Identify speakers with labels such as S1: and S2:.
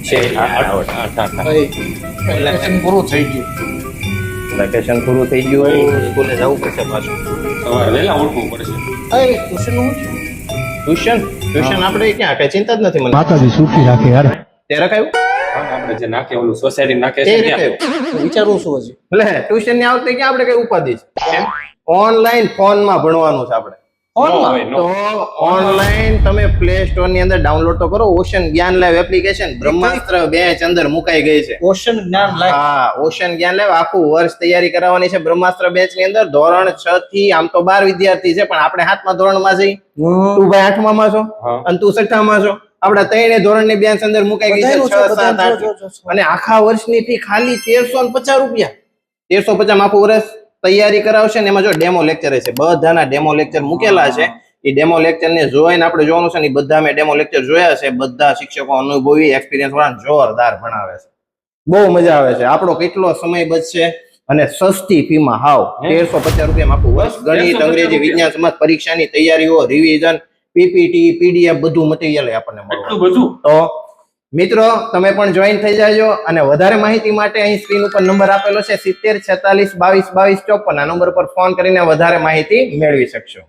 S1: છે 8
S2: વેકેશન પૂરું થઈ ગયું.
S1: વેકેશન પૂરું થઈ ગયું હોય સ્કૂલે જવું પડશે પાછું.
S3: સવારે વહેલા ઉઠવું પડશે.
S2: ટ્યુશન નું
S1: ટ્યુશન આપણે ક્યાં કઈ ચિંતા જ નથી મને.
S4: માતાજી સુખી રાખે યાર.
S1: તે રખાયું
S3: આપણે જે નાખે ઓલું સોસાયટી નાખે
S1: તે
S3: છે ત્યાં.
S1: રખાયું
S2: વિચારવું શું હજી?
S1: લે ટ્યુશન ની આવતી ક્યાં આપણે કઈ ઉપાધિ છે ઓનલાઈન ફોન માં ભણવાનું છે આપણે.
S3: No way, no.
S1: તો ઓનલાઈન તમે પ્લે સ્ટોર ની અંદર ડાઉનલોડ તો કરો ઓશન જ્ઞાન લાઈવ એપ્લિકેશન. બ્રહ્માસ્ત્ર બેચ અંદર મુકાઈ ગઈ છે.
S2: ઓશન જ્ઞાન લાઈવ.
S1: હા ઓશન જ્ઞાન લાઈવ આખું વર્ષ તૈયારી કરાવવાની છે બ્રહ્માસ્ત્ર બેચ ની અંદર. ધોરણ 6 થી આમ તો 12 વિદ્યાર્થી છે પણ આપણે 7મા ધોરણમાં જઈ. તું ભાઈ 8મા છો
S3: હા.
S1: અને તું 6મા છો. આપડા 3 ધોરણ ની બેચ અંદર મુકાઈ ગઈ છે. 6 7 8 અને આખા વર્ષની ફી ખાલી 1350 રૂપિયા. 1350 આખું વર્ષ તૈયારી કરાવશે ને એમાં જો ડેમો લેક્ચર છે. બધાના ડેમો લેક્ચર મૂકેલા છે. એ ડેમો લેક્ચર ને જોઈને આપણે જોવાનું છે ને બધા મેં ડેમો લેક્ચર જોયા છે. બધા શિક્ષકો અનુભવી એક્સપિરિયન્સ વાળા જોરદાર ભણાવે છે. બહુ મજા આવે છે. આપણો કેટલો સમય બચશે અને સસ્તી ફીમાં હાવ 1350 રૂપિયામાં આખું વર્ષ ગણિત અંગ્રેજી વિજ્ઞાન સમાજ પરીક્ષાની તૈયારીઓ રિવિઝન પીપીટી પીડીએફ બધું મટીરિયલ આપણને મળે.
S3: એટલું બધું.
S1: તો મિત્રો તમે પણ જોઈન થઈ જાજો અને વધારે માહિતી માટે અહીં સ્ક્રીન ઉપર નંબર આપેલો છે 70 46 22 22 54. આ નંબર પર ફોન કરીને વધારે માહિતી મેળવી શકશો.